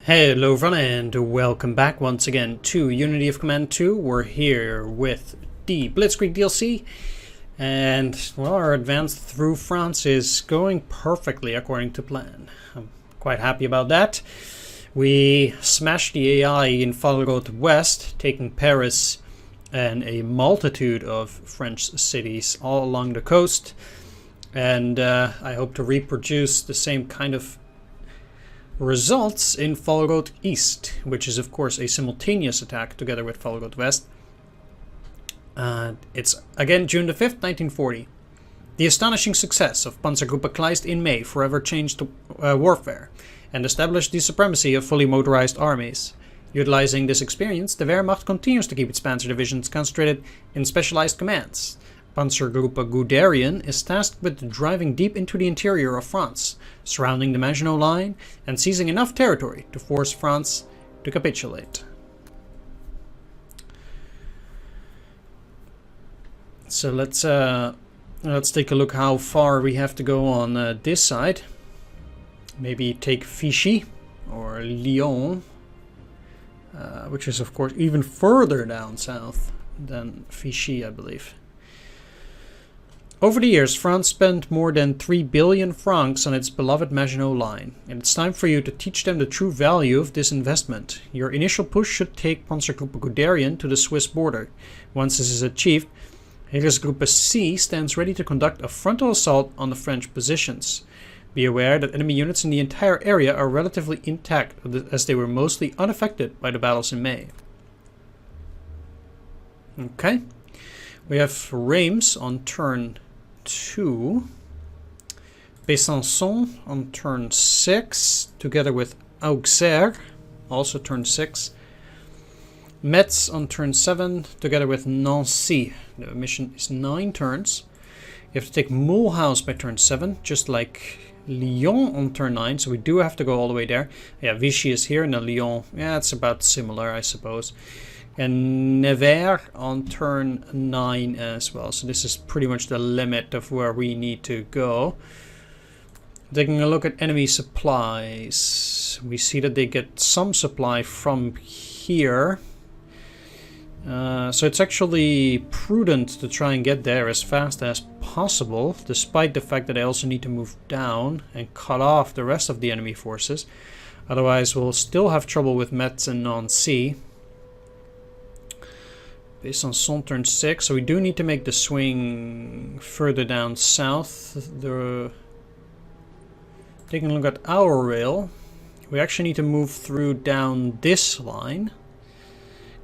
Hello everyone and welcome back once again to Unity of Command 2. We're here with the Blitzkrieg DLC and well, our advance through France is going perfectly according to plan. I'm quite happy about that. We smashed the AI in Panzergruppe West, taking Paris and a multitude of French cities all along the coast, and I hope to reproduce the same kind of results in Panzergruppe East, which is of course a simultaneous attack together with Panzergruppe West. It's again June the 5th, 1940. The astonishing success of Panzergruppe Kleist in May forever changed warfare and established the supremacy of fully motorized armies. Utilizing this experience, the Wehrmacht continues to keep its panzer divisions concentrated in specialized commands. Panzergruppe Guderian is tasked with driving deep into the interior of France, surrounding the Maginot line and seizing enough territory to force France to capitulate. So let's take a look how far we have to go on this side. Maybe take Vichy or Lyon, which is of course even further down south than Vichy, I believe. Over the years, France spent more than 3 billion francs on its beloved Maginot line, and it's time for you to teach them the true value of this investment. Your initial push should take Panzergruppe Guderian to the Swiss border. Once this is achieved, Heeresgruppe C stands ready to conduct a frontal assault on the French positions. Be aware that enemy units in the entire area are relatively intact, as they were mostly unaffected by the battles in May. Okay, we have Reims on turn 2, Besançon on turn 6, together with Auxerre, also turn 6, Metz on turn 7, together with Nancy. The mission is 9 turns. You have to take Mulhouse by turn 7, just like Lyon on turn 9, so we do have to go all the way there. Yeah, Vichy is here, and then Lyon, yeah, it's about similar, I suppose. And Nevers on turn 9 as well. So this is pretty much the limit of where we need to go. Taking a look at enemy supplies. We see that they get some supply from here. So it's actually prudent to try and get there as fast as possible, despite the fact that I also need to move down and cut off the rest of the enemy forces. Otherwise we'll still have trouble with Metz and Nancy. Besançon turn 6, so we do need to make the swing further down south. Taking a look at our rail, we actually need to move through down this line,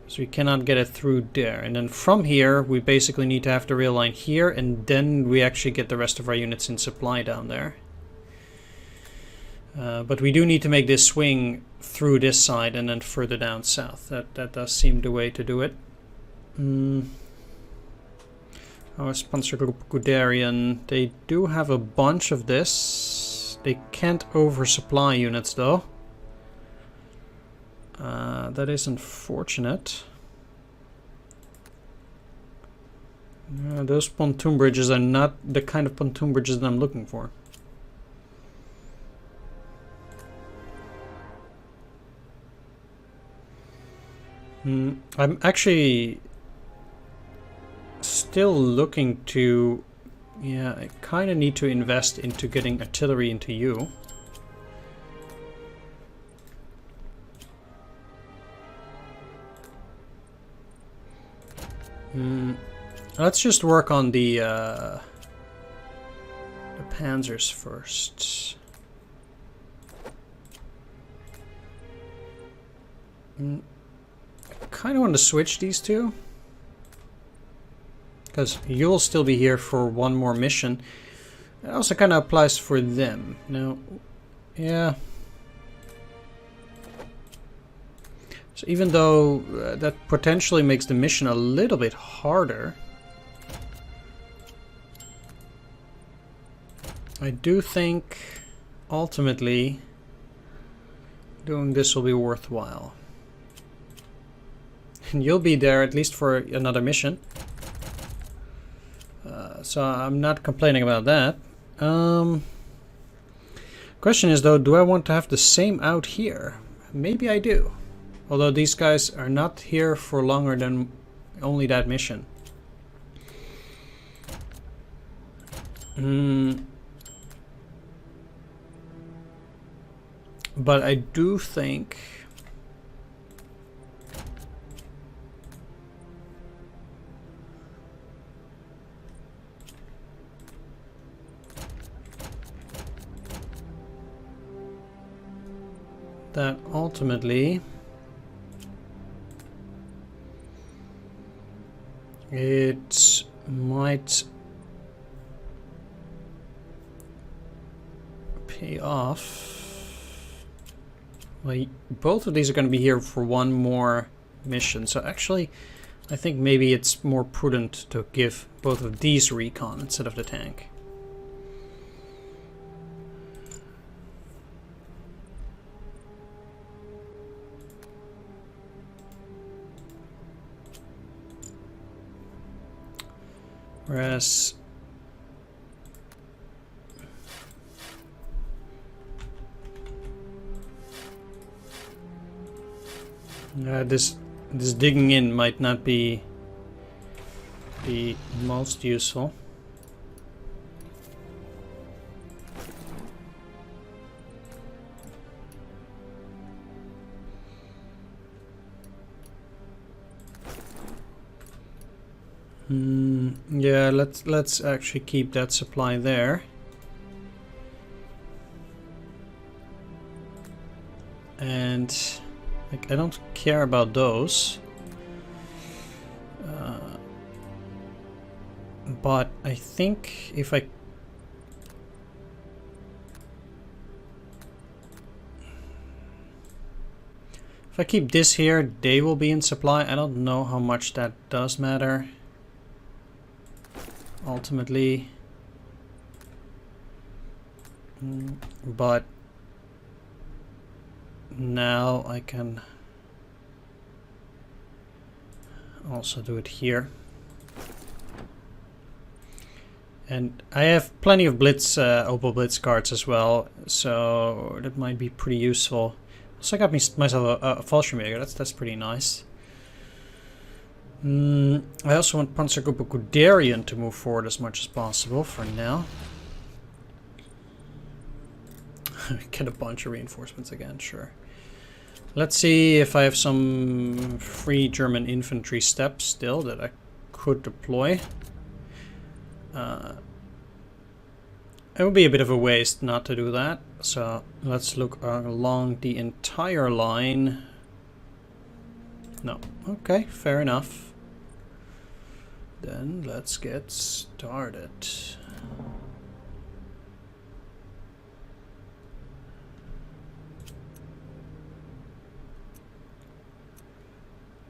so we cannot get it through there. And then from here, we basically need to have the rail line here, and then we actually get the rest of our units in supply down there. But we do need to make this swing through this side and then further down south. That does seem the way to do it. Our Panzergruppe Guderian, they do have a bunch of this. They can't oversupply units though. That is unfortunate. Those pontoon bridges are not the kind of pontoon bridges that I'm looking for. I'm actually still looking to, yeah, I kind of need to invest into getting artillery into you. Let's just work on the panzers first. I kind of want to switch these two, because you'll still be here for one more mission. It also kind of applies for them. Now, yeah. So even though that potentially makes the mission a little bit harder, I do think ultimately doing this will be worthwhile. And you'll be there at least for another mission. So I'm not complaining about that. Question is though, do I want to have the same out here? maybe I do. Although these guys are not here for longer than only that mission. But I do think that ultimately it might pay off. Well, both of these are going to be here for one more mission, so actually I think maybe it's more prudent to give both of these recon instead of the tank. Whereas this digging in might not be the most useful. Yeah, let's actually keep that supply there. And like, I don't care about those. But I think if I keep this here, they will be in supply. I don't know how much that does matter ultimately, but now I can also do it here. And I have plenty of Opal Blitz cards as well, so that might be pretty useful. So I got myself a Fallschirmjäger. That's pretty nice. I also want Panzergruppe Guderian to move forward as much as possible for now. Get a bunch of reinforcements again, sure. Let's see if I have some free German infantry steps still that I could deploy. It would be a bit of a waste not to do that, so let's look along the entire line. No, okay, fair enough. Then let's get started.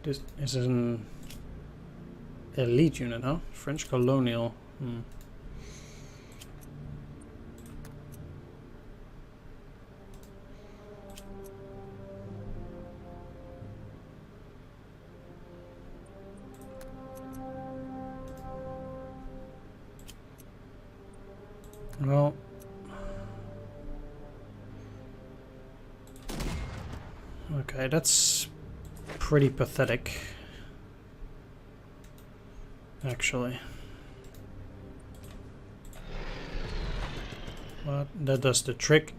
This is an elite unit, huh? French colonial. Well, okay, that's pretty pathetic, actually. But that does the trick.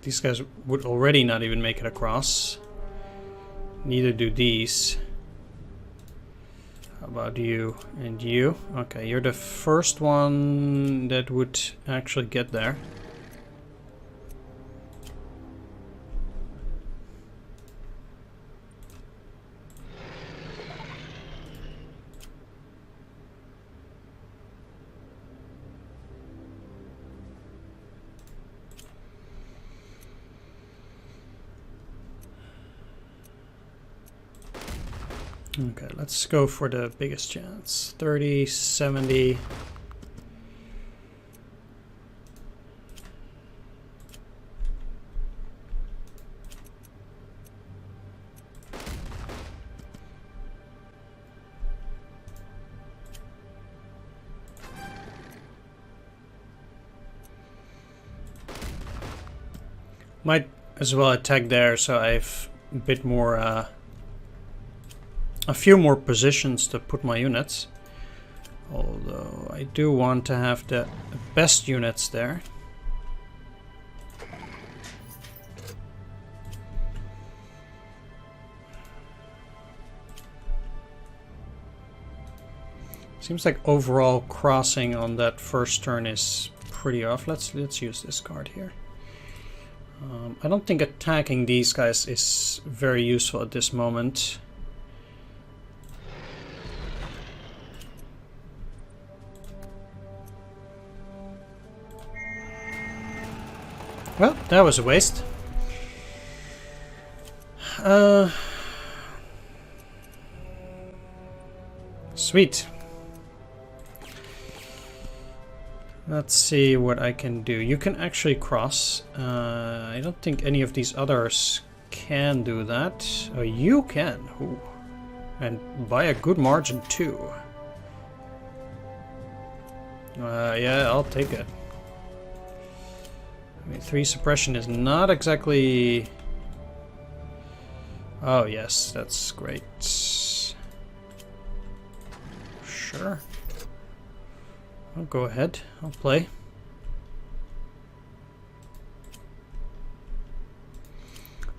These guys would already not even make it across. Neither do these. How about you and you? Okay, you're the first one that would actually get there. Okay, let's go for the biggest chance. 30, 70. Might as well attack there, so I've a bit more, a few more positions to put my units. Although I do want to have the best units there. Seems like overall crossing on that first turn is pretty off. Let's use this card here. I don't think attacking these guys is very useful at this moment. Well, that was a waste. Sweet. Let's see what I can do. You can actually cross. I don't think any of these others can do that. Oh, you can. Ooh. And by a good margin too. Yeah, I'll take it. I mean, 3 suppression is not exactly... Oh yes, that's great. Sure. I'll go ahead. I'll play.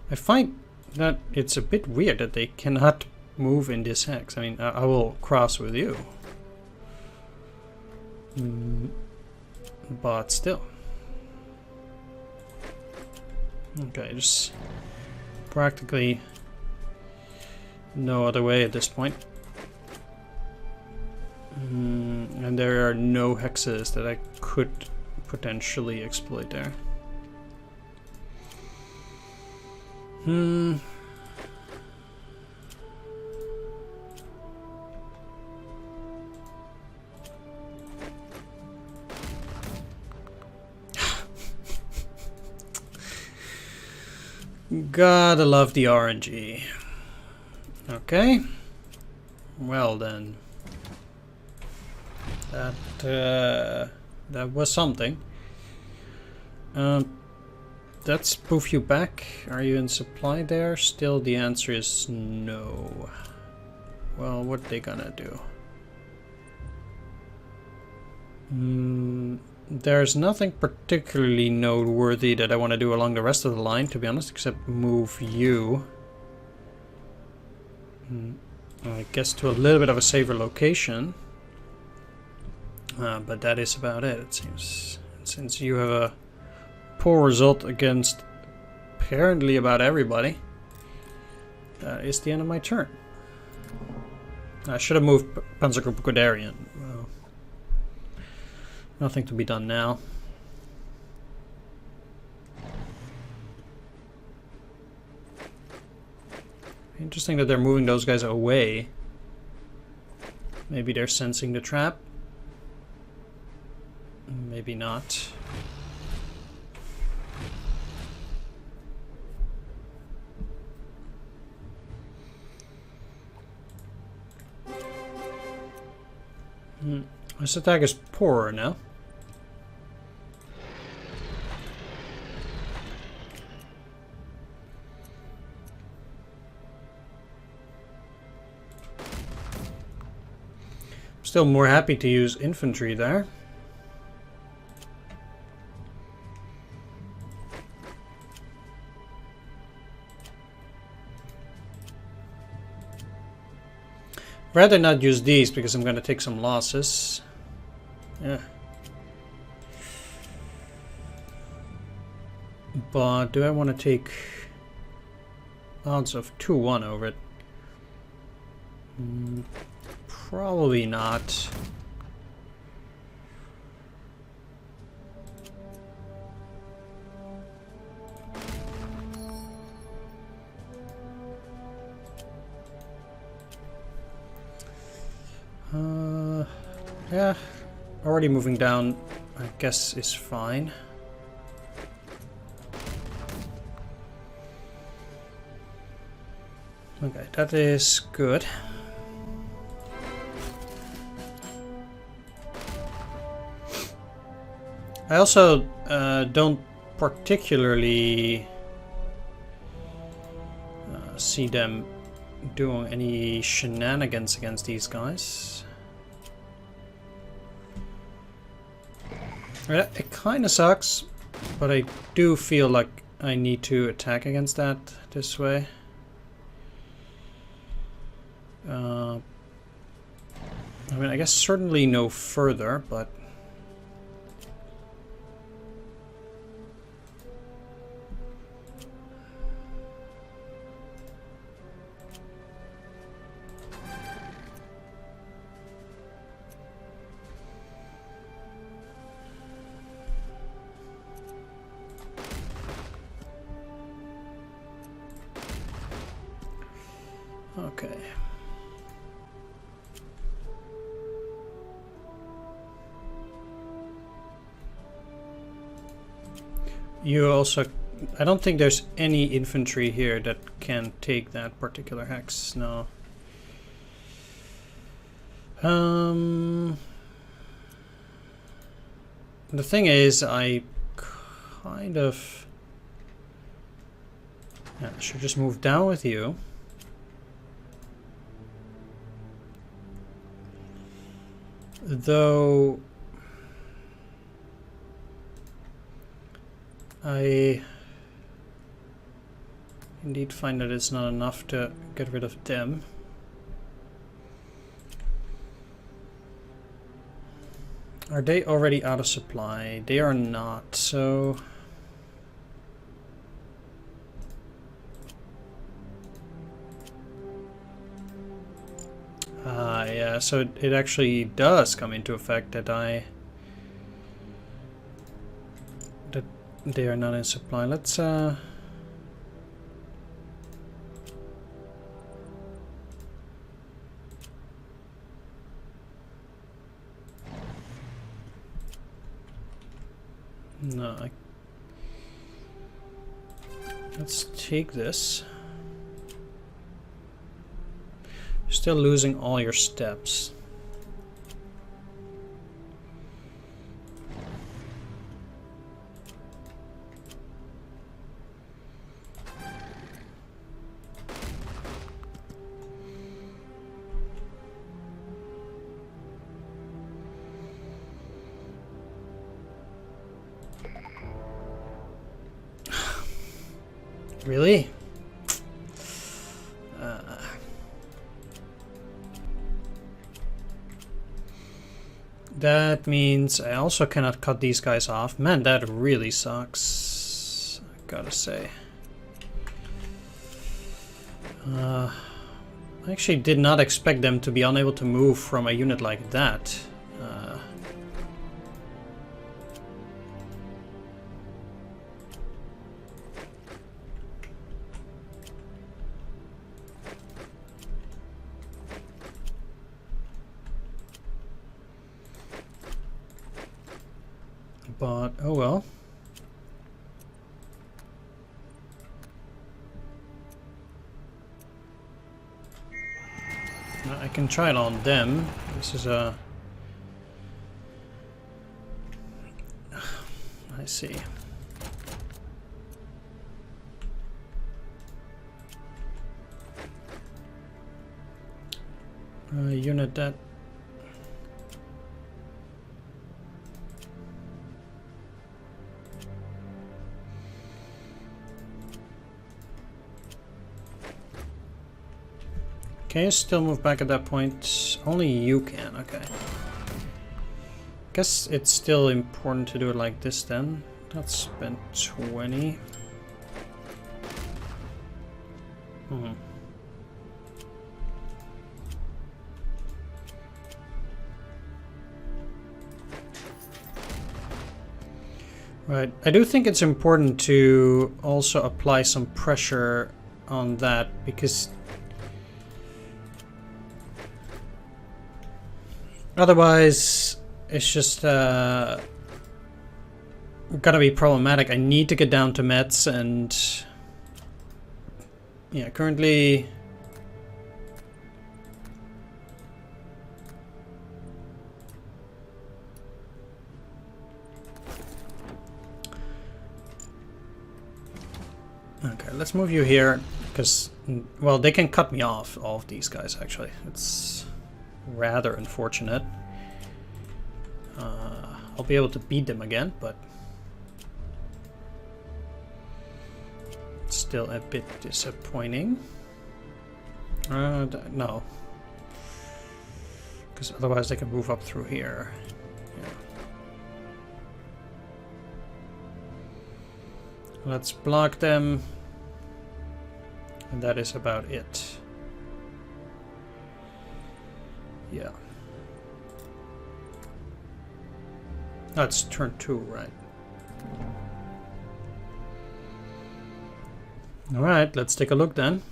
I find that it's a bit weird that they cannot move in this hex. I mean, I will cross with you. But still. Okay, just practically no other way at this point. And there are no hexes that I could potentially exploit there. Gotta love the RNG. Okay. Well then. That was something. Let's move you back. Are you in supply there? Still the answer is no. Well, what are they gonna do? There's nothing particularly noteworthy that I want to do along the rest of the line, to be honest, except move you. I guess to a little bit of a safer location. But that is about it, it seems. Since you have a poor result against apparently about everybody, that is the end of my turn. I should have moved Panzergruppe Guderian. Well, nothing to be done now. Interesting that they're moving those guys away. Maybe they're sensing the trap. Maybe not. This attack is poorer now. Still more happy to use infantry there. Rather not use these because I'm going to take some losses. Yeah. But do I want to take odds of 2-1 over it? Probably not. Yeah, already moving down, I guess, is fine. Okay, that is good. I also don't particularly see them doing any shenanigans against these guys. It kind of sucks, but I do feel like I need to attack against that this way. I mean, I guess certainly no further, but... Okay. You also... I don't think there's any infantry here that can take that particular hex, no. The thing is, I kind of... Yeah, I should just move down with you. Though... I indeed find that it's not enough to get rid of them. Are they already out of supply? They are not, so... yeah, so it actually does come into effect that they are not in supply. Let's no, let's take this. You're still losing all your steps. Really? That means I also cannot cut these guys off. Man, that really sucks, I gotta say. I actually did not expect them to be unable to move from a unit like that. But, oh well. I can try it on them. This is a... I see. Unit that... Can you still move back at that point? Only you can, okay. Guess it's still important to do it like this then. Let's spend 20. Right, I do think it's important to also apply some pressure on that, because otherwise, it's just gonna be problematic. I need to get down to Metz, and yeah, currently okay, let's move you here, because Well, they can cut me off, all of these guys, actually. It's rather unfortunate. I'll be able to beat them again, but it's still a bit disappointing. No. Because otherwise they can move up through here. Yeah. Let's block them. And that is about it. Yeah. That's turn 2, right? Alright, let's take a look then.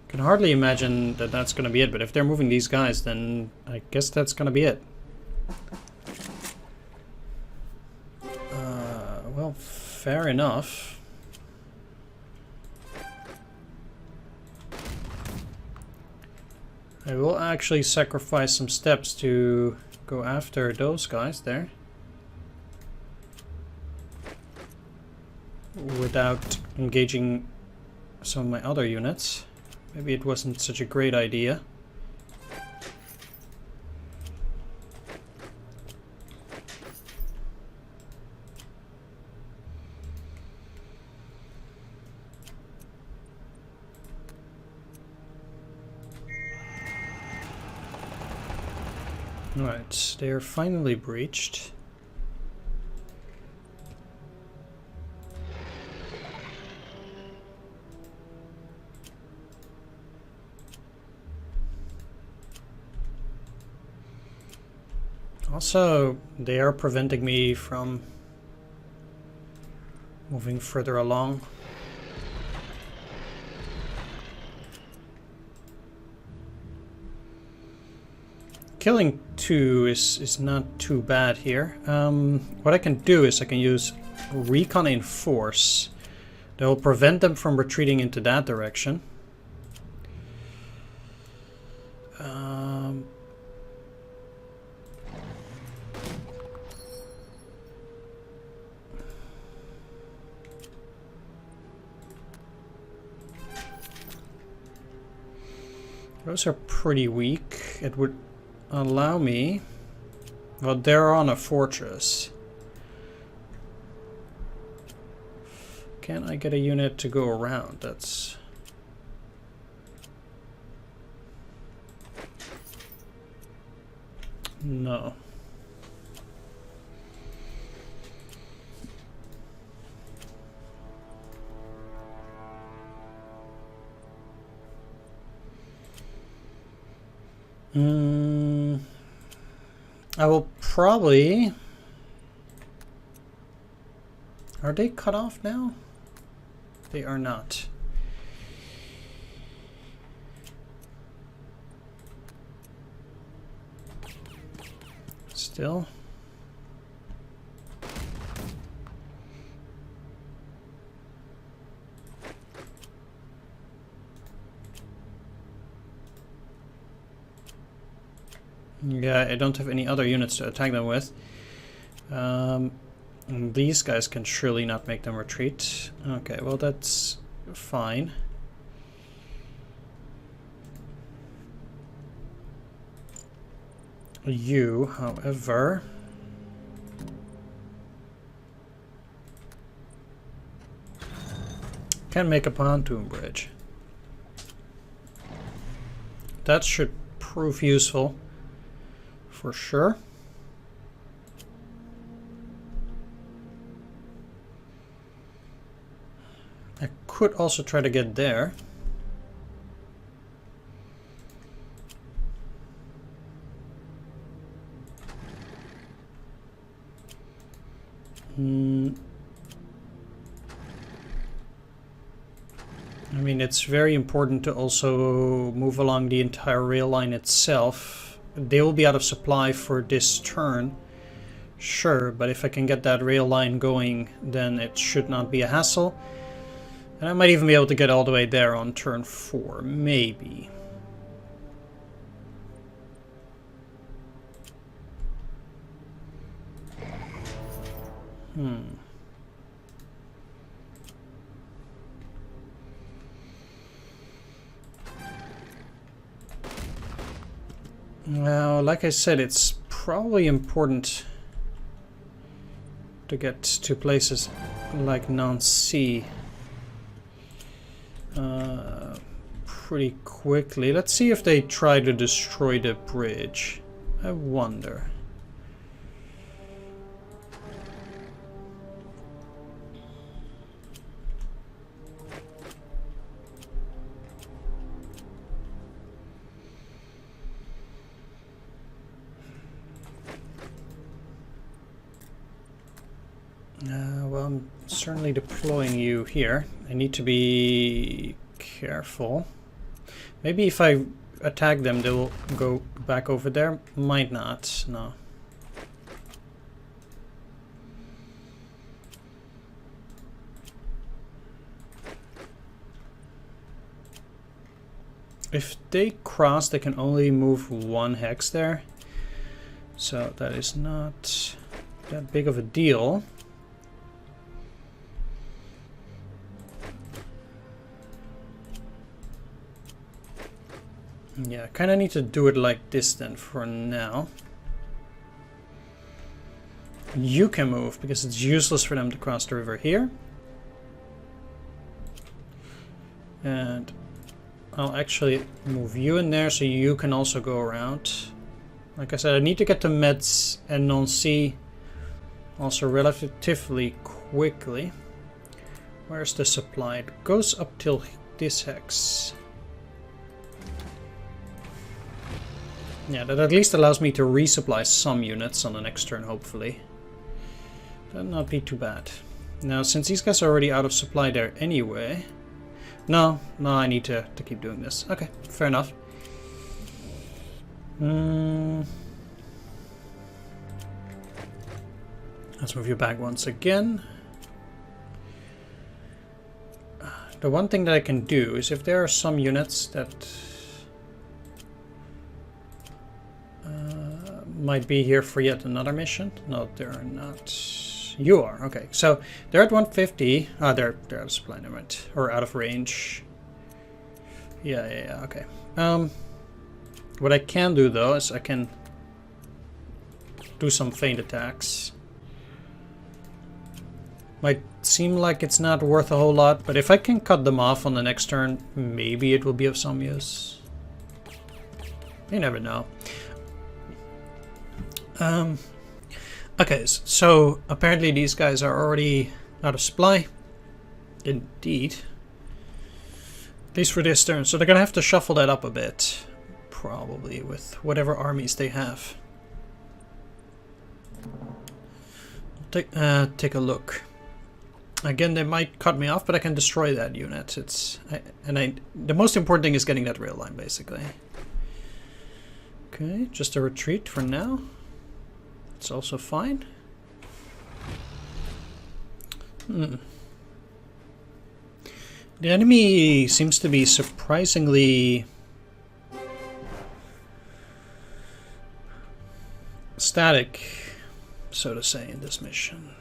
Can hardly imagine that that's going to be it, but if they're moving these guys, then I guess that's going to be it. Well, fair enough. I will actually sacrifice some steps to go after those guys there. Without engaging some of my other units. Maybe it wasn't such a great idea. Alright, they are finally breached. Also, they are preventing me from moving further along. Killing 2 is not too bad here. What I can do is I can use recon in force. That will prevent them from retreating into that direction. Those are pretty weak. It would allow me... Well, they're on a fortress. Can I get a unit to go around? That's... No. I will probably... Are they cut off now? They are not. Still. Yeah, I don't have any other units to attack them with. These guys can surely not make them retreat. Okay, well that's fine. You, however... can make a pontoon bridge. That should prove useful. For sure. I could also try to get there. I mean, it's very important to also move along the entire rail line itself. They will be out of supply for this turn, sure, but if I can get that rail line going, then it should not be a hassle. And I might even be able to get all the way there on turn 4, maybe. Now, like I said, it's probably important to get to places like Nancy pretty quickly. Let's see if they try to destroy the bridge. I wonder. Well, I'm certainly deploying you here. I need to be careful. Maybe if I attack them, they'll go back over there. Might not, no. If they cross, they can only move one hex there. So that is not that big of a deal. Yeah, I kind of need to do it like this then for now. You can move because it's useless for them to cross the river here. And I'll actually move you in there so you can also go around. Like I said, I need to get to Metz and Nancy also relatively quickly. Where's the supply? It goes up till this hex. Yeah, that at least allows me to resupply some units on the next turn, hopefully. That'll not be too bad. Now, since these guys are already out of supply there anyway... No, I need to keep doing this. Okay, fair enough. Let's move you back once again. The one thing that I can do is if there are some units that... might be here for yet another mission. No, they're not. You are. Okay, so they're at 150. Ah, they're out of supply, never mind. Or out of range. Yeah, okay. What I can do though is I can do some feint attacks. Might seem like it's not worth a whole lot, but if I can cut them off on the next turn, maybe it will be of some use. You never know. Okay, so apparently these guys are already out of supply. Indeed. At least for this turn. So they're gonna have to shuffle that up a bit. Probably with whatever armies they have. Take a look. Again, they might cut me off, but I can destroy that unit. The most important thing is getting that rail line, basically. Okay, just a retreat for now. It's also fine. The enemy seems to be surprisingly static, so to say, in this mission.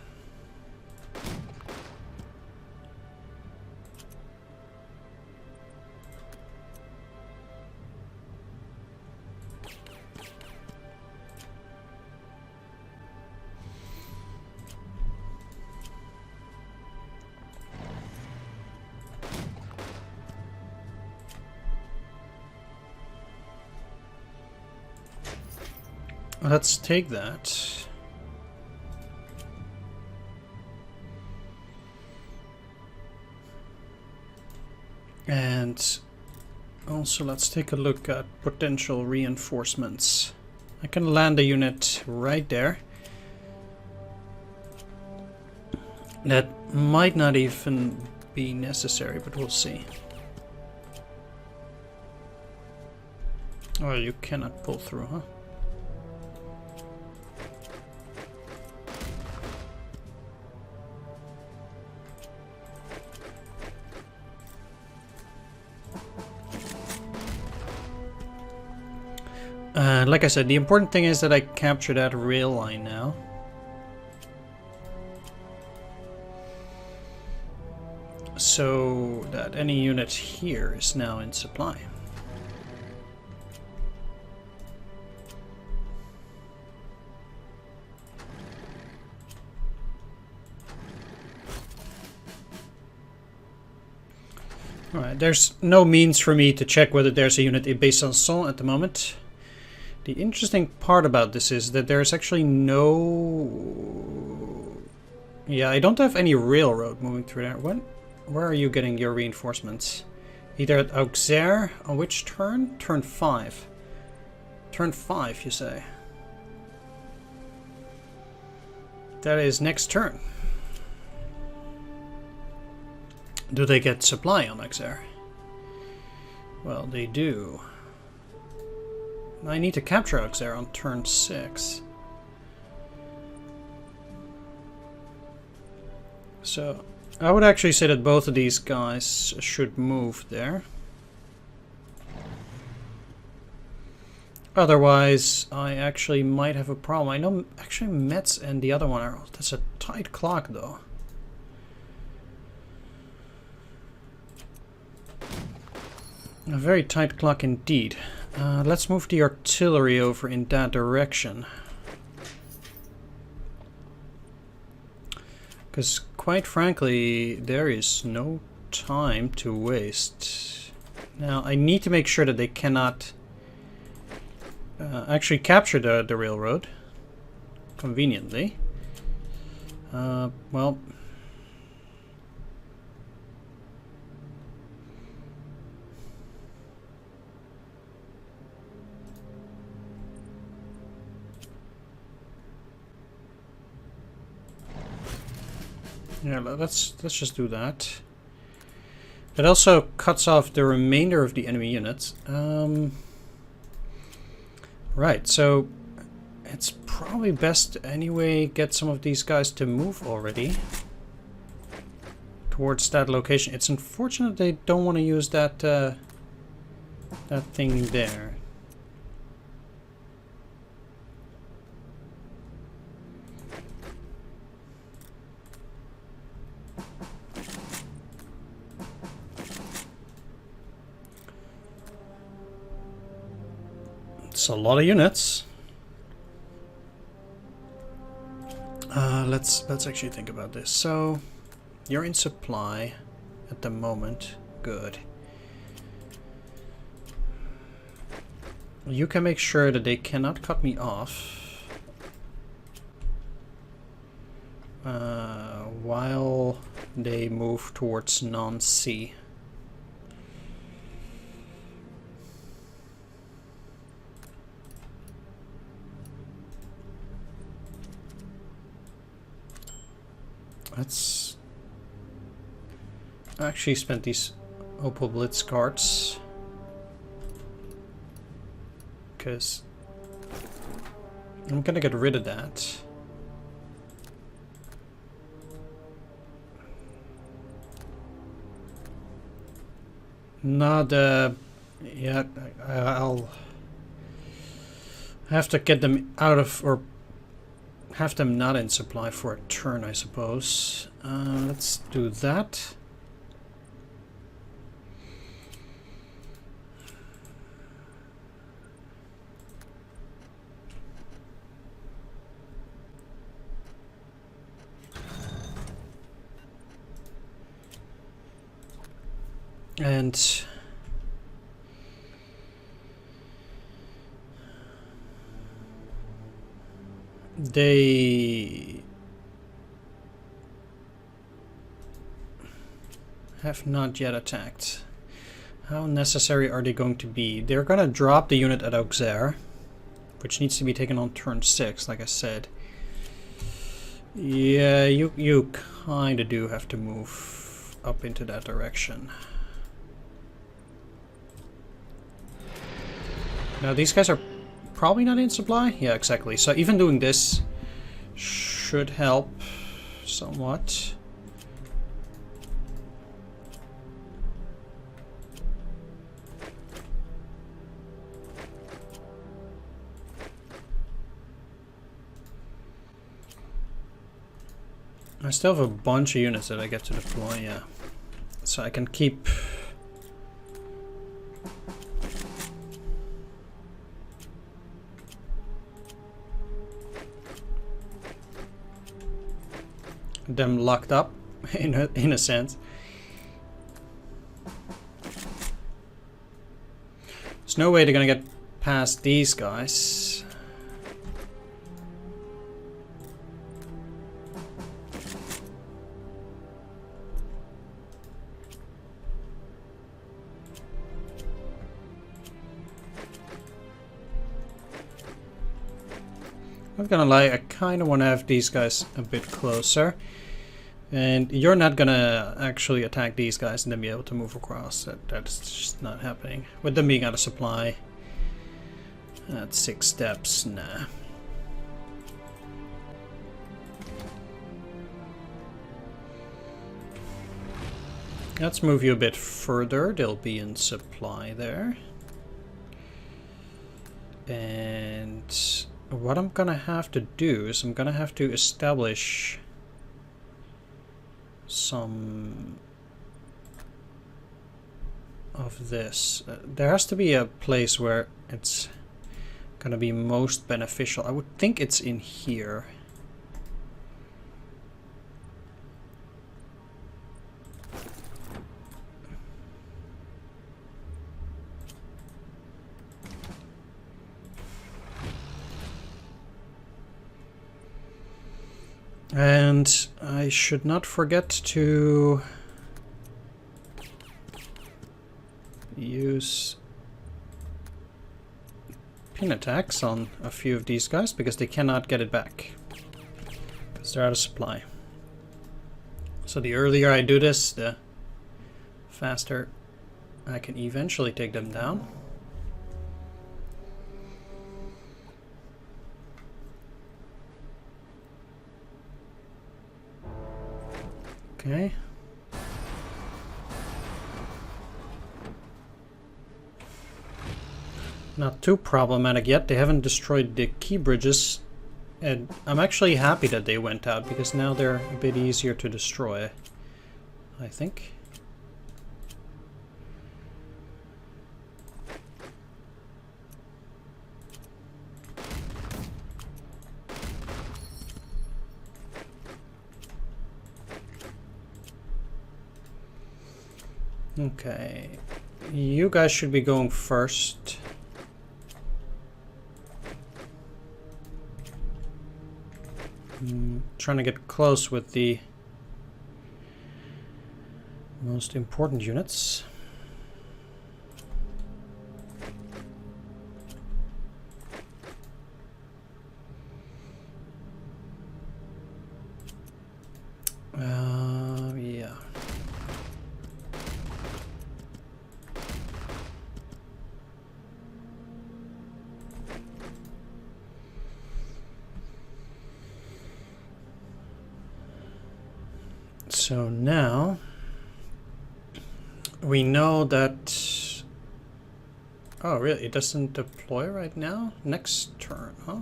Let's take that. And also let's take a look at potential reinforcements. I can land a unit right there. That might not even be necessary, but we'll see. Oh, you cannot pull through, huh? Like I said, the important thing is that I capture that rail line now. so that any unit here is now in supply. Alright, there's no means for me to check whether there's a unit in Besançon at the moment. The interesting part about this is that there's actually no... Yeah, I don't have any railroad moving through there. Where are you getting your reinforcements? Either at Auxerre, on which turn? Turn 5. Turn 5, you say? That is next turn. Do they get supply on Auxerre? Well, they do. I need to capture Auxerre on turn 6. So, I would actually say that both of these guys should move there. Otherwise, I actually might have a problem. I know actually Metz and the other one are... That's a tight clock though. A very tight clock indeed. Let's move the artillery over in that direction. Because quite frankly, there is no time to waste. Now, I need to make sure that they cannot actually capture the railroad. Conveniently. Well... Yeah, let's just do that. It also cuts off the remainder of the enemy units. Right, so it's probably best anyway get some of these guys to move already towards that location. It's unfortunate they don't want to use that that thing there. It's a lot of units. Let's actually think about this. So, you're in supply at the moment. Good. You can make sure that they cannot cut me off while they move towards Nancy. Let's actually spend these Opel Blitz cards because I'm gonna get rid of that. Not yeah, I'll have to get them out of, or have them not in supply for a turn, I suppose. Let's do that. And they have not yet attacked. How necessary are they going to be? They're going to drop the unit at Auxerre, which needs to be taken on turn 6, like I said. Yeah, you kind of do have to move up into that direction. Now these guys are probably not in supply? Yeah, exactly. So even doing this should help somewhat. I still have a bunch of units that I get to deploy, yeah. So I can keep them locked up in a sense. There's no way they're gonna get past these guys. Not gonna lie, I kind of want to have these guys a bit closer. And you're not gonna actually attack these guys and then be able to move across. That's just not happening. With them being out of supply. That's 6 steps, nah. Let's move you a bit further. They'll be in supply there. And what I'm gonna have to do is I'm gonna have to establish some of this. There has to be a place where it's gonna be most beneficial. I would think it's in here. And I should not forget to use pin attacks on a few of these guys because they cannot get it back because they're out of supply. So the earlier I do this, the faster I can eventually take them down. Okay. Not too problematic yet. They haven't destroyed the key bridges. And I'm actually happy that they went out because now they're a bit easier to destroy, I think. Okay, you guys should be going first. Trying to get close with the most important units. Yeah. So now we know that. Oh, really? It doesn't deploy right now? Next turn, huh?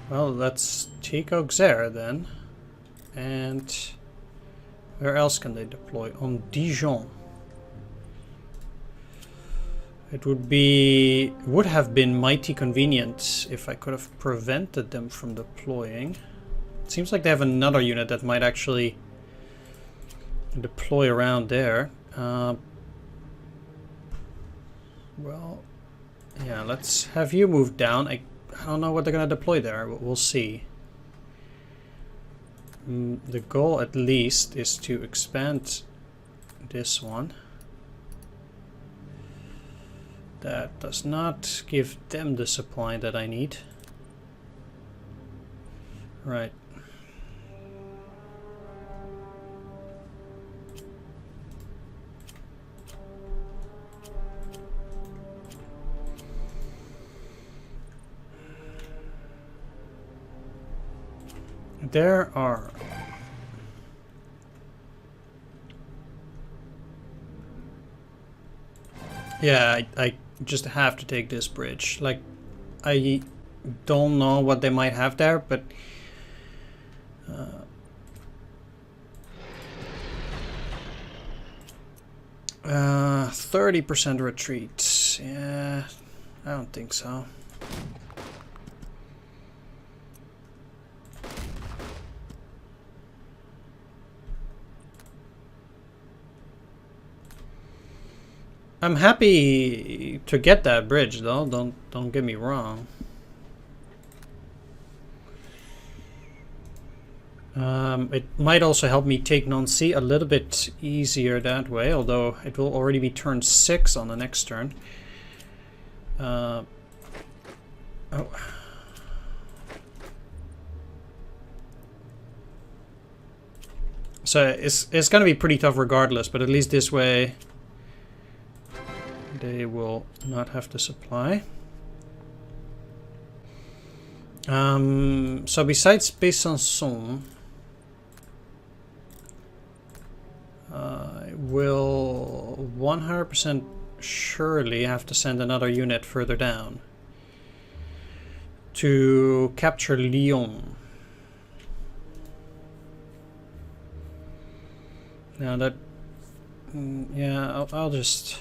Well, let's take Auxerre then. And where else can they deploy? On Dijon. It would have been mighty convenient if I could have prevented them from deploying. It seems like they have another unit that might actually deploy around there. Well, yeah, let's have you move down. I don't know what they're going to deploy there, but we'll see. The goal at least is to expand this one. That does not give them the supply that I need. Right. There are yeah, I just have to take this bridge. Like, I don't know what they might have there, but 30% retreat. Yeah, I don't think so. I'm happy to get that bridge though, don't get me wrong. It might also help me take Nancy a little bit easier that way, although it will already be turn 6 on the next turn. Oh. So it's gonna be pretty tough regardless, but at least this way they will not have to supply. So besides Besançon, I will 100% surely have to send another unit further down to capture Lyon. Now that, yeah, I'll just...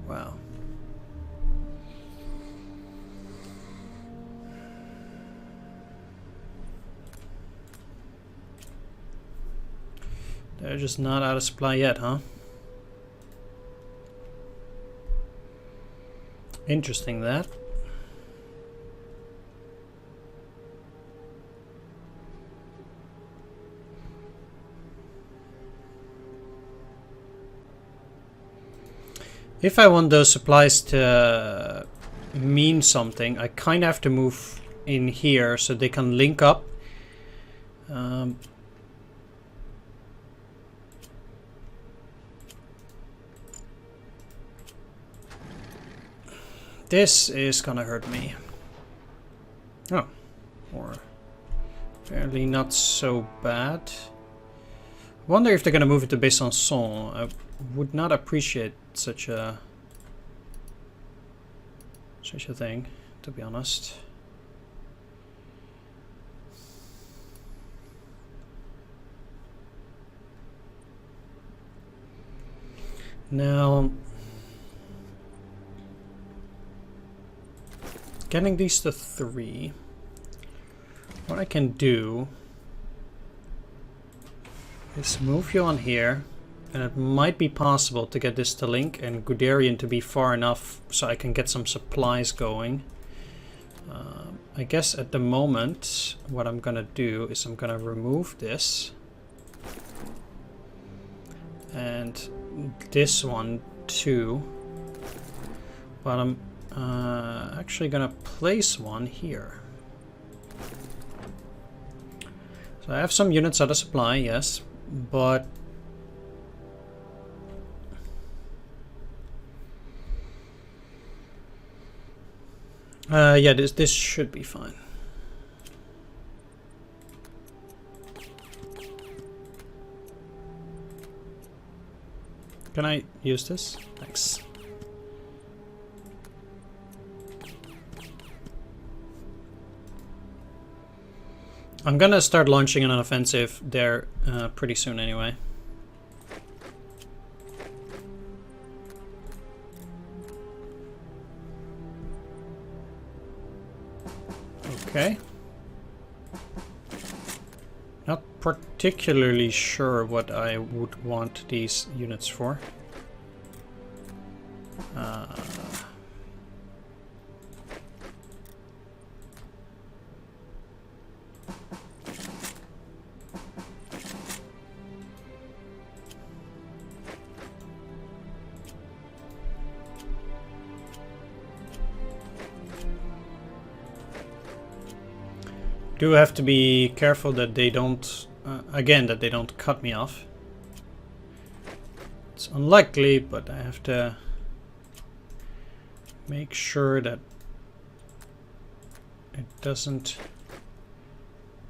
Wow. They're just not out of supply yet, huh? Interesting that. If I want those supplies to mean something, I kind of have to move in here so they can link up. This is gonna hurt me. Oh, or apparently not so bad. Wonder if they're gonna move it to Besançon. I would not appreciate such a thing, to be honest. Now, getting these to 3, what I can do is move you on here, and it might be possible to get this to link and Guderian to be far enough so I can get some supplies going. I guess at the moment what I'm gonna do is I'm gonna remove this and this one too, but I'm actually gonna place one here. So I have some units out of supply, yes, but yeah, this should be fine. Can I use this? Thanks. I'm gonna start launching an offensive there pretty soon anyway. Okay. Not particularly sure what I would want these units for. Do have to be careful that they don't, again, that they don't cut me off. It's unlikely, but I have to make sure that it doesn't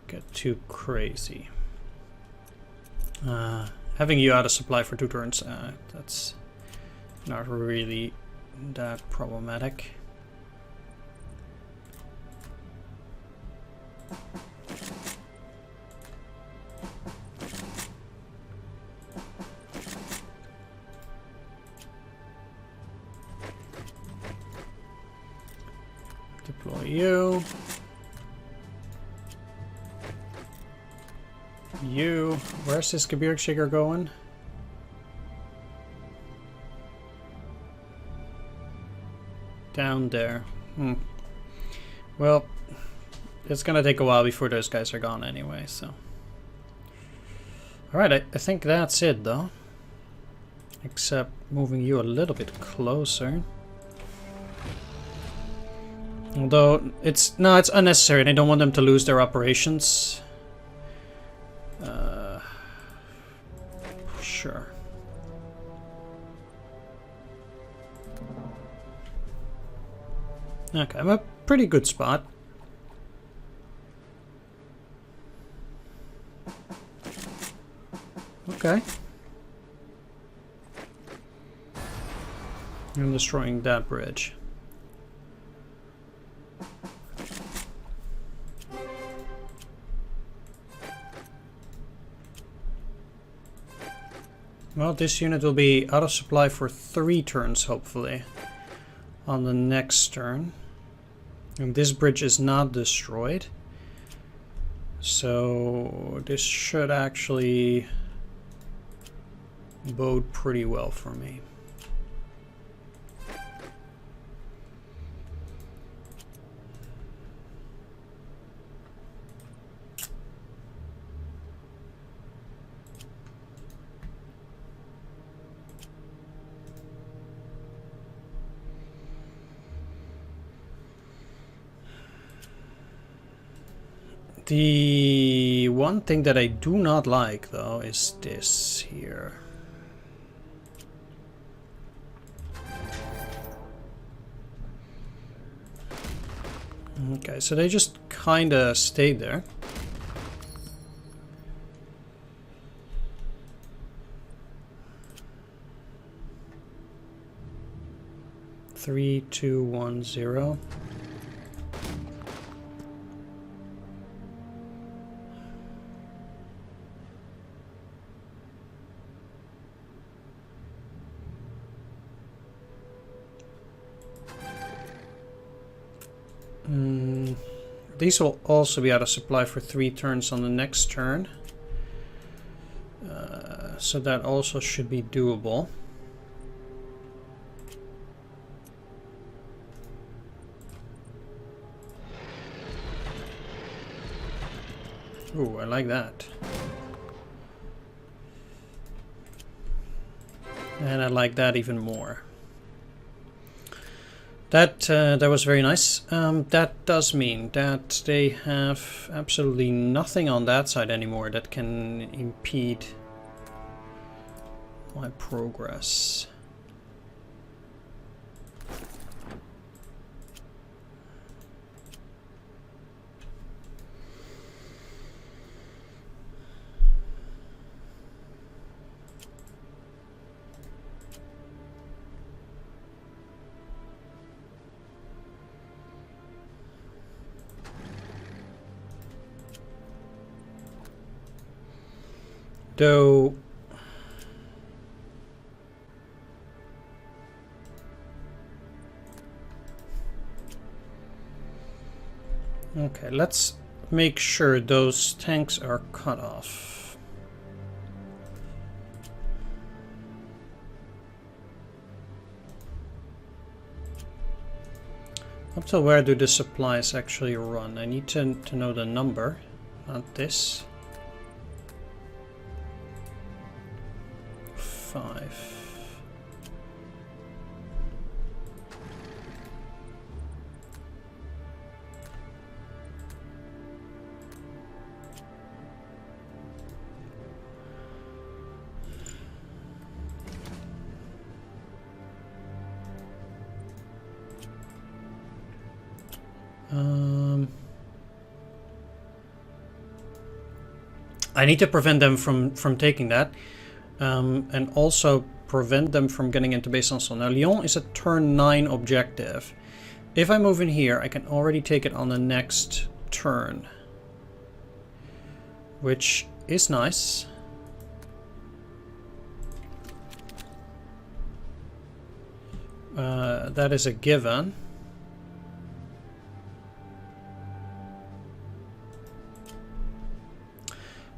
get too crazy. Having you out of supply for 2 turns, that's not really that problematic. Deploy you. You. Where's this Gebirgsjäger going? Down there. Well, it's gonna take a while before those guys are gone anyway, so. Alright, I think that's it though. Except moving you a little bit closer. Although, it's unnecessary and I don't want them to lose their operations. Sure. Okay, I'm a pretty good spot. Okay. I'm destroying that bridge. Well, this unit will be out of supply for 3 turns, hopefully, on the next turn. And this bridge is not destroyed. So this should actually bode pretty well for me. The one thing that I do not like, though, is this here. Okay, so they just kinda stayed there. Three, 2, 1, 0. These will also be out of supply for 3 turns on the next turn. So that also should be doable. Ooh, I like that. And I like that even more. That was very nice. That does mean that they have absolutely nothing on that side anymore that can impede my progress. Though okay, let's make sure those tanks are cut off. Up till where do the supplies actually run? I need to know the number, not this. 5. I need to prevent them from taking that. And also prevent them from getting into Besançon. Now, Lyon is a turn 9 objective. If I move in here, I can already take it on the next turn. Which is nice. That is a given.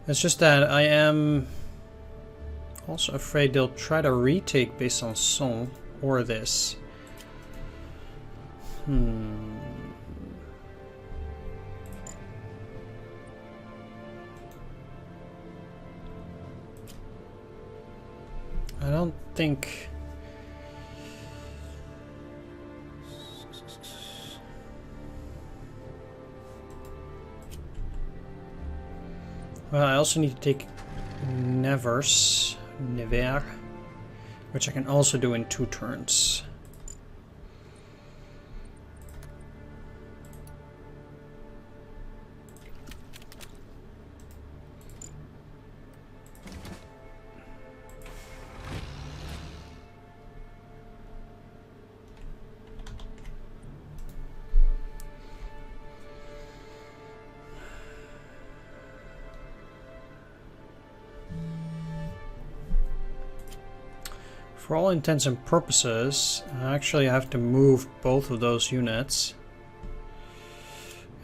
It's just that I am also afraid they'll try to retake Besançon or this. I don't think... Well, I also need to take Nevers, which I can also do in 2 turns. For all intents and purposes, I actually have to move both of those units.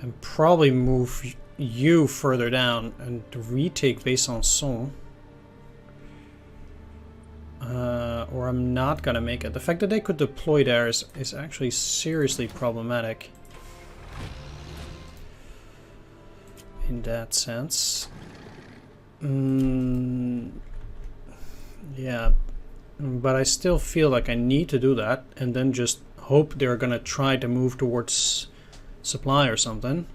And probably move you further down and retake Besançon. Or I'm not gonna make it. The fact that they could deploy there is actually seriously problematic. In that sense. Yeah. But I still feel like I need to do that and then just hope they're gonna try to move towards supply or something.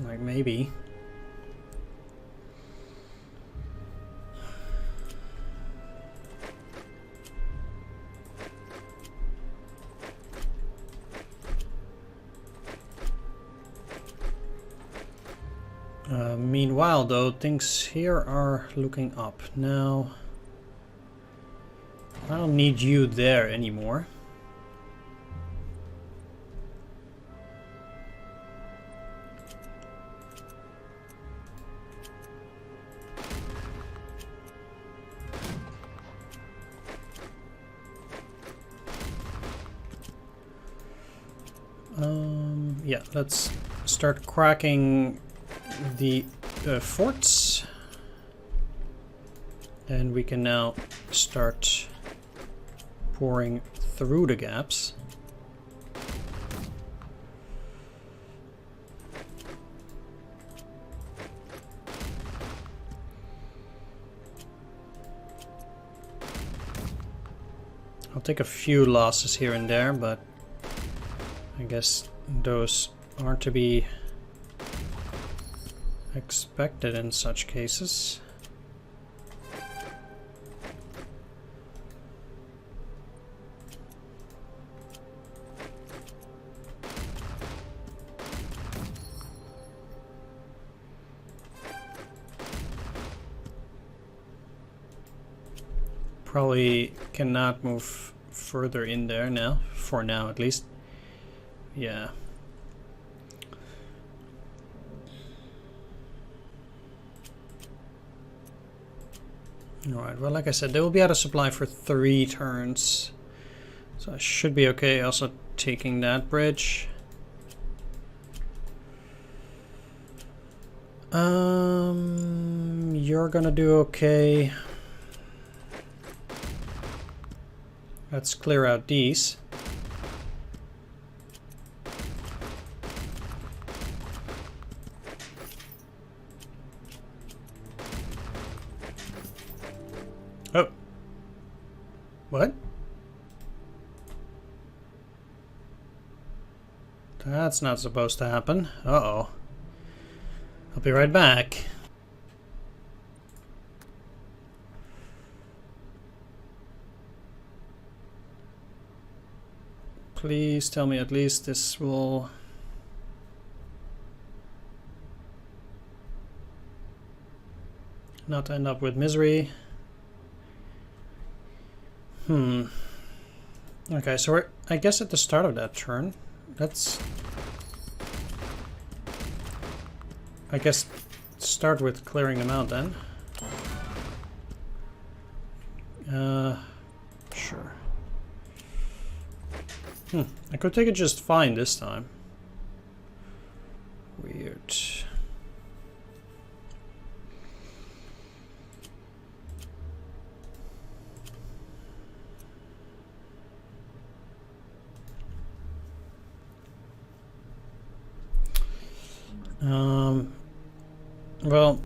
Like maybe. Meanwhile, though, things here are looking up. Now, I don't need you there anymore. Yeah, let's start cracking the forts, and we can now start pouring through the gaps. I'll take a few losses here and there, but I guess those aren't to be expected in such cases. Probably cannot move further in there now, for now at least. Yeah. Alright, well, like I said, they will be out of supply for 3 turns. So I should be okay. Also taking that bridge. You're gonna do okay. Let's clear out these. Oh. What? That's not supposed to happen. Uh-oh. I'll be right back. Please tell me at least this will... not end up with misery. Okay, so we're, I guess, at the start of that turn. Let's... I guess start with clearing them out then. Sure. I could take it just fine this time. Weird. Well,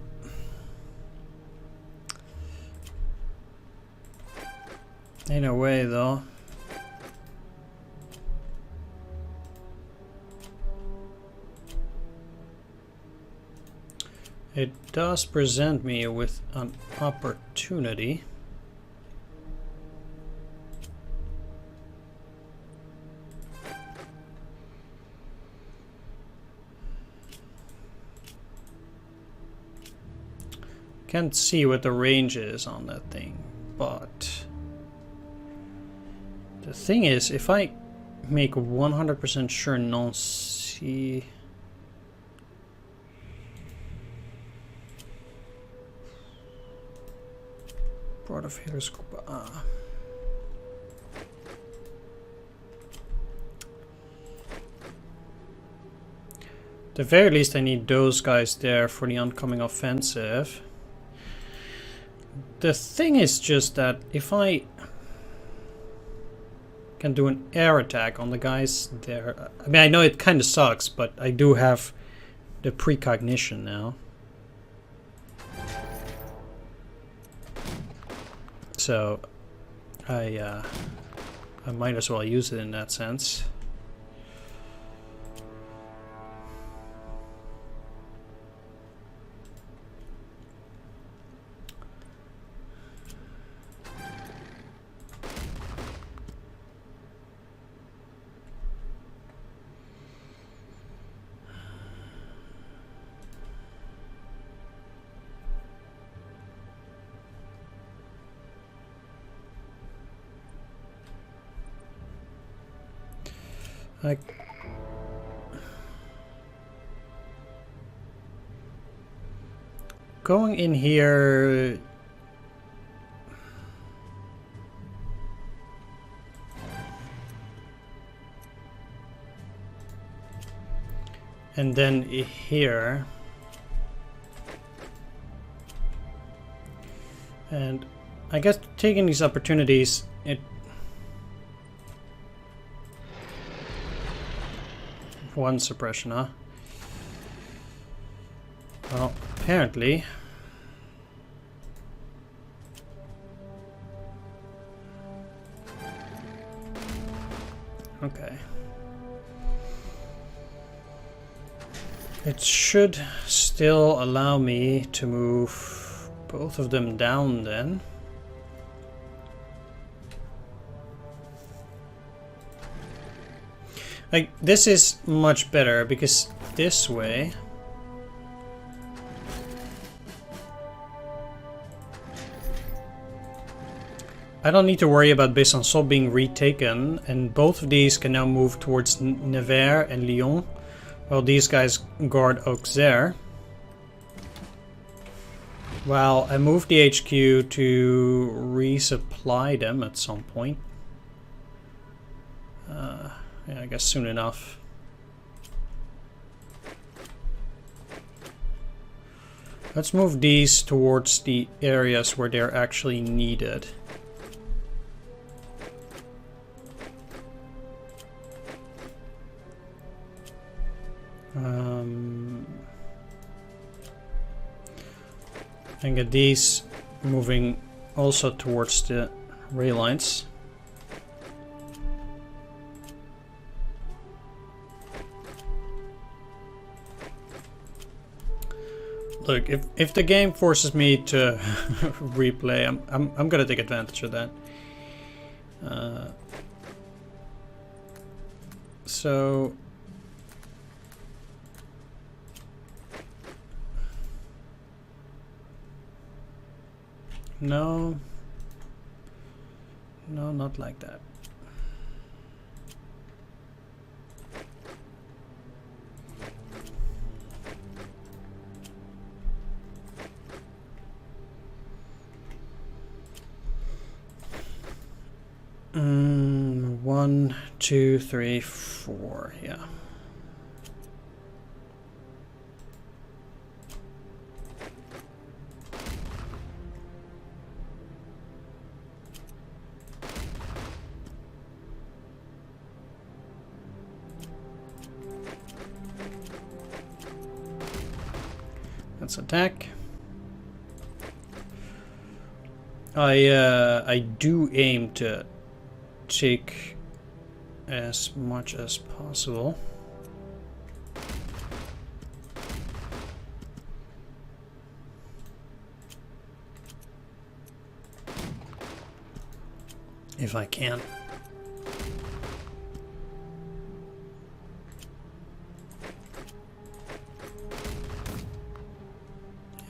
in a way though, it does present me with an opportunity. Can't see what the range is on that thing, but the thing is, if I make 100% sure Nancy, Broad of Heeresgruppe A. At the very least, I need those guys there for the oncoming offensive. The thing is just that if I can do an air attack on the guys there, I mean, I know it kind of sucks, but I do have the precognition now. So I might as well use it in that sense. Going in here, and then here, and I guess taking these opportunities, one suppression, huh? Well, apparently. Okay. It should still allow me to move both of them down then. Like, this is much better because this way I don't need to worry about Besançon being retaken, and both of these can now move towards Nevers and Lyon, while these guys guard Auxerre. Well, I moved the HQ to resupply them at some point. Yeah, I guess soon enough. Let's move these towards the areas where they're actually needed. And get these moving also towards the rail lines. Look, if the game forces me to replay, I'm gonna take advantage of that. So no, not like that. 1, 2, 3, 4, yeah. Let's attack. I do aim to take as much as possible. If I can.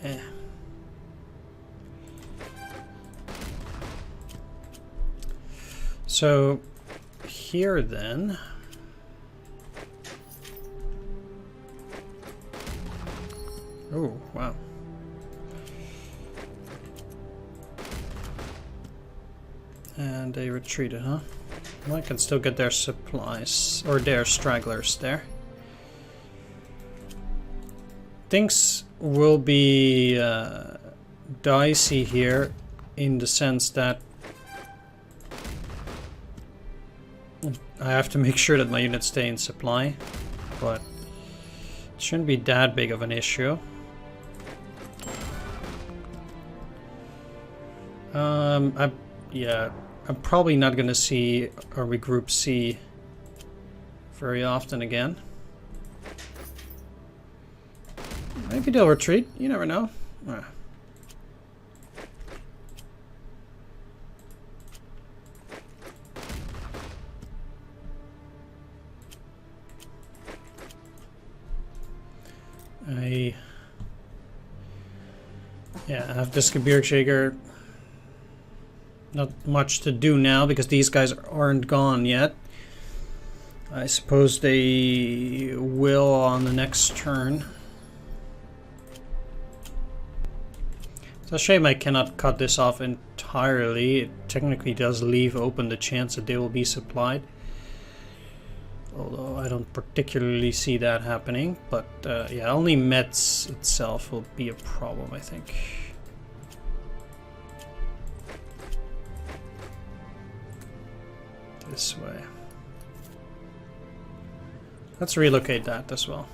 Yeah. So here then, oh wow, and they retreated, huh? Well, I can still get their supplies or their stragglers there. Things will be dicey here in the sense that I have to make sure that my units stay in supply, but it shouldn't be that big of an issue. I'm probably not gonna see or regroup C very often again. Maybe they'll retreat, you never know. I have this Gebirgsjäger. Not much to do now because these guys aren't gone yet. I suppose they will on the next turn. It's a shame I cannot cut this off entirely. It technically does leave open the chance that they will be supplied. Although I don't particularly see that happening. But yeah, only Metz itself will be a problem, I think. This way. Let's relocate that as well.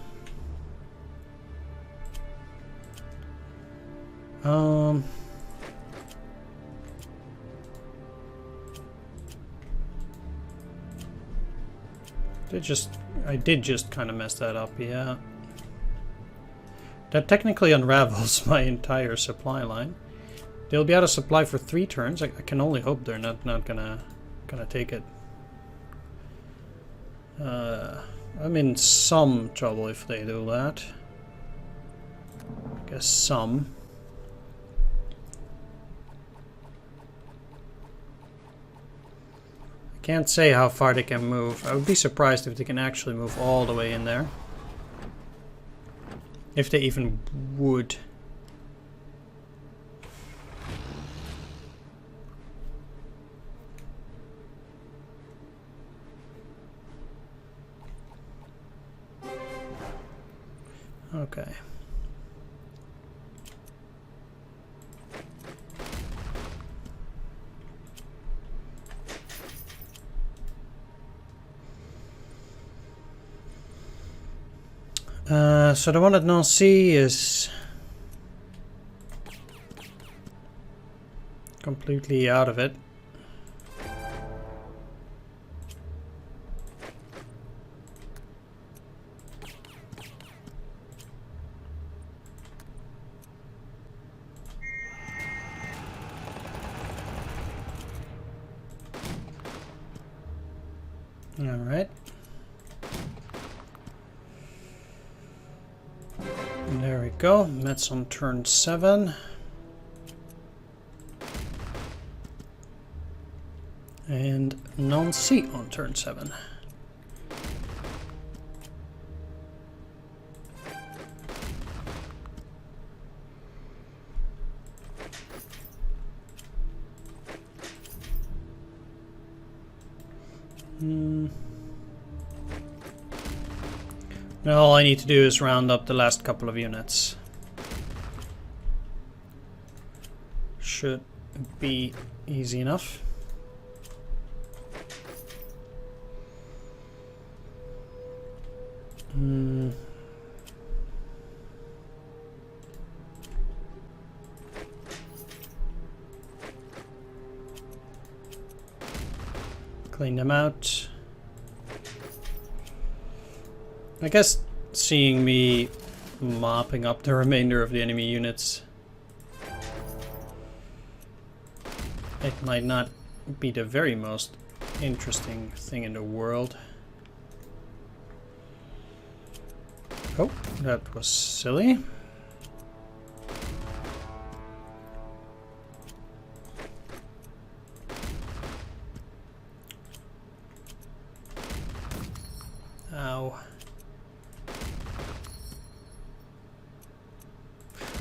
I did just kind of mess that up, yeah. That technically unravels my entire supply line. They'll be out of supply for 3 turns. I can only hope they're not gonna take it. I'm in some trouble if they do that. I guess some. I can't say how far they can move. I would be surprised if they can actually move all the way in there. If they even would. Okay. So the one at Nancy is completely out of it. All right. There we go. Metz on turn 7. And Nancy on turn 7. Now all I need to do is round up the last couple of units. Should be easy enough. Clean them out. I guess seeing me mopping up the remainder of the enemy units, it might not be the very most interesting thing in the world. Oh, that was silly. Ow.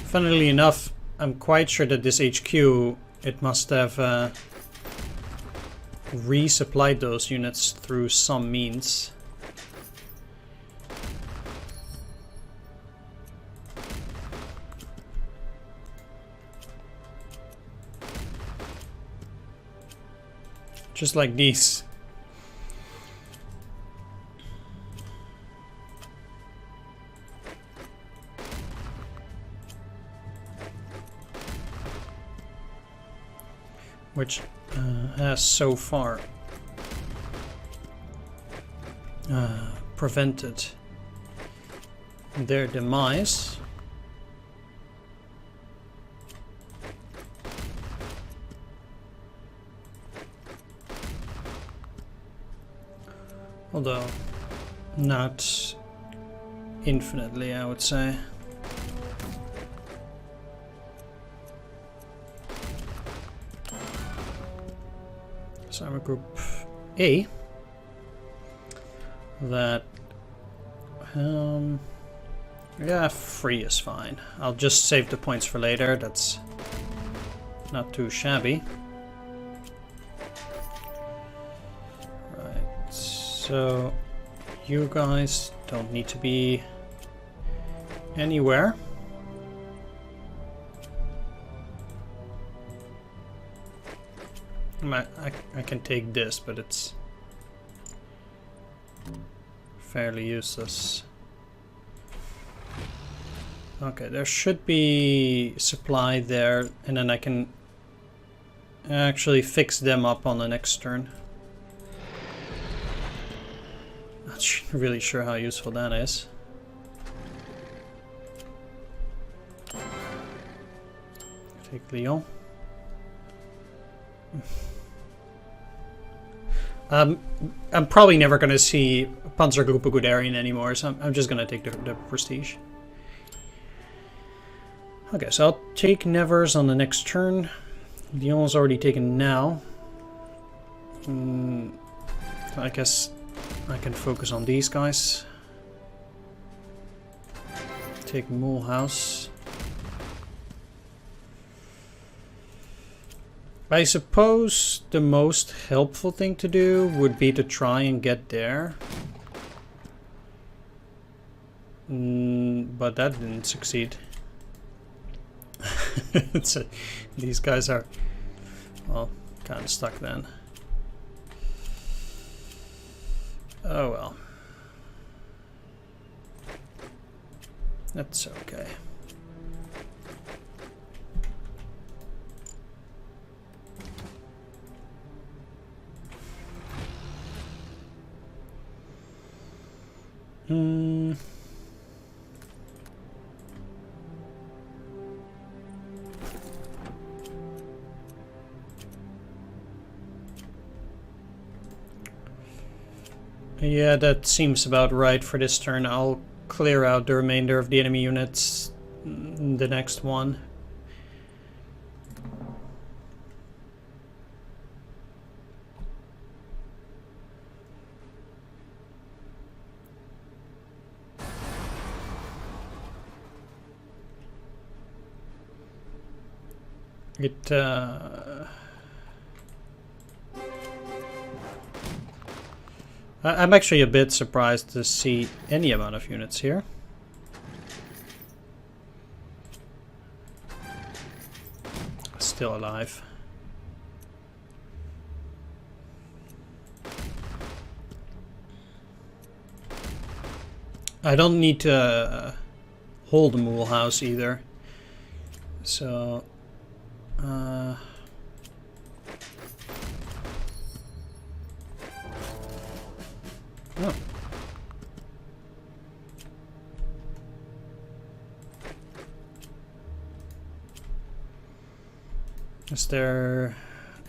Funnily enough, I'm quite sure that this HQ, it must have resupplied those units through some means. Just like these. Which has so far prevented their demise. Although not infinitely, I would say. So I'm a group A. That yeah, 3 is fine. I'll just save the points for later. That's not too shabby. Right, so you guys don't need to be anywhere. I can take this, but it's fairly useless. Okay, there should be supply there, and then I can actually fix them up on the next turn. Not really sure how useful that is. Take Lyon. I'm probably never going to see Panzergruppe Guderian anymore, so I'm just going to take the prestige. Okay, so I'll take Nevers on the next turn. Lyon's already taken now. I guess I can focus on these guys. Take Mulhouse. I suppose the most helpful thing to do would be to try and get there. But that didn't succeed. These guys are, well, kind of stuck then. Oh well. That's okay. Yeah, that seems about right for this turn. I'll clear out the remainder of the enemy units in the next one. I'm actually a bit surprised to see any amount of units here. Still alive. I don't need to hold the mule house either. So... oh. Is there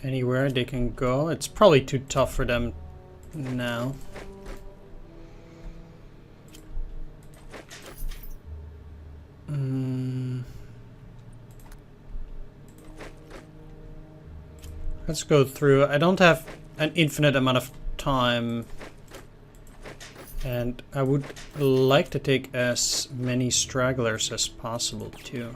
anywhere they can go? It's probably too tough for them now. Let's go through. I don't have an infinite amount of time, and I would like to take as many stragglers as possible too.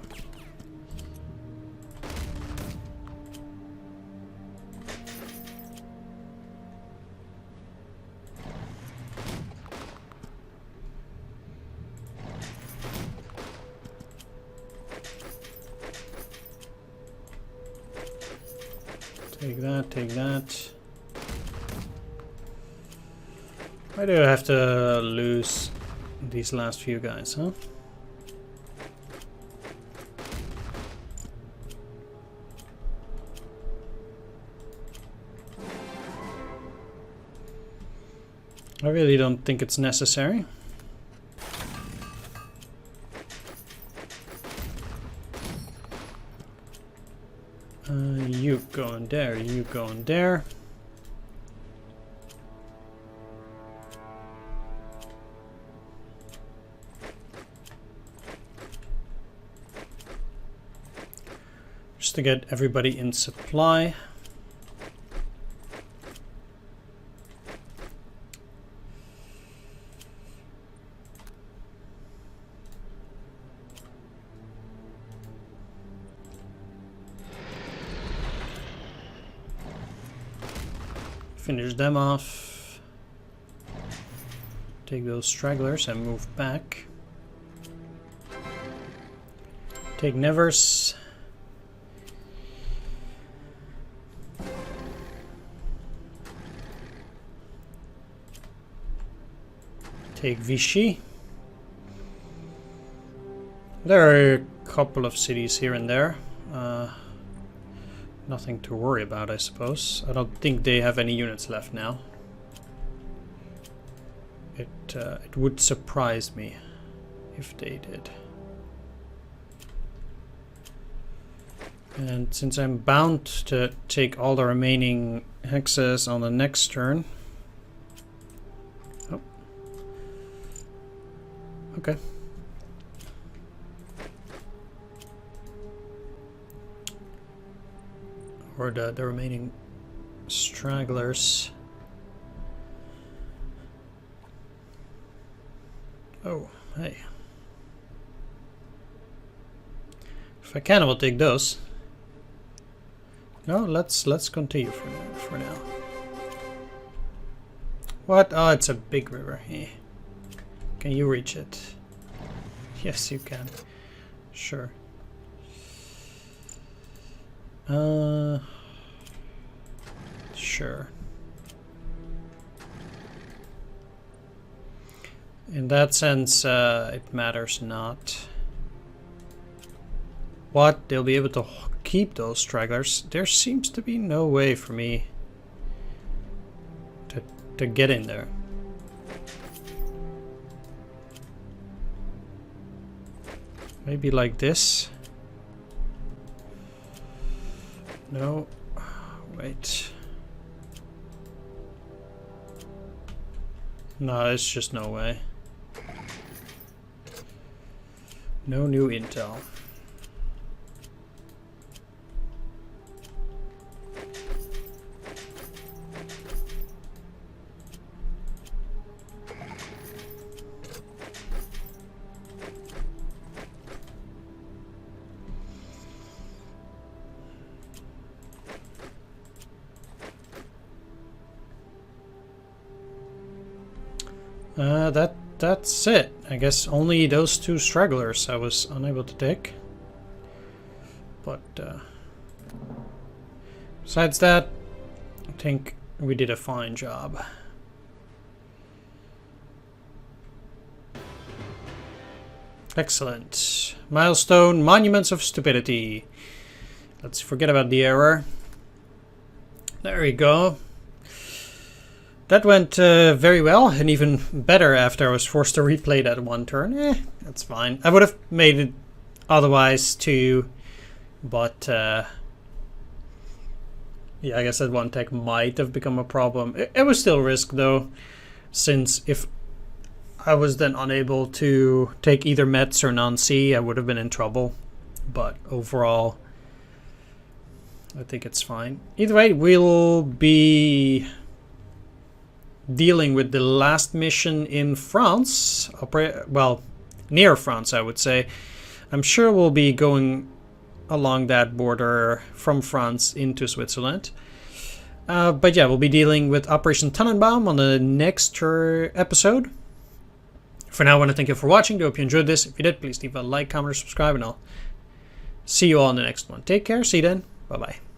Take that, take that. Why do I have to lose these last few guys, huh? I really don't think it's necessary. You go in there, you go in there. Just to get everybody in supply. Finish them off. Take those stragglers and move back. Take Nevers. Take Vichy. There are a couple of cities here and there. Nothing to worry about, I suppose. I don't think they have any units left now. It would surprise me if they did. And since I'm bound to take all the remaining hexes on the next turn... Oh. Okay. Or the remaining stragglers. Oh, hey. If I can, I will take those. No, let's continue for now. What? Oh, it's a big river. Yeah. Can you reach it? Yes, you can. Sure. Sure. In that sense, it matters not. What? They'll be able to keep those stragglers? There seems to be no way for me to get in there. Maybe like this. No, wait. No, it's just no way. No new intel. That's it. I guess only those 2 stragglers I was unable to take. But besides that, I think we did a fine job. Excellent. Milestone, Monuments of Stupidity. Let's forget about the error. There we go. That went very well, and even better after I was forced to replay that 1 turn. That's fine. I would have made it otherwise too, but yeah, I guess that 1 tech might have become a problem. It was still a risk though, since if I was then unable to take either Mets or non-C, I would have been in trouble. But overall, I think it's fine. Either way, we'll be dealing with the last mission in France. Well, near France, I would say. I'm sure we'll be going along that border from France into Switzerland. But yeah, we'll be dealing with Operation Tannenbaum on the next episode. For now, I want to thank you for watching. I hope you enjoyed this. If you did, please leave a like, comment, or subscribe, and I'll see you all in the next one. Take care. See you then. Bye-bye.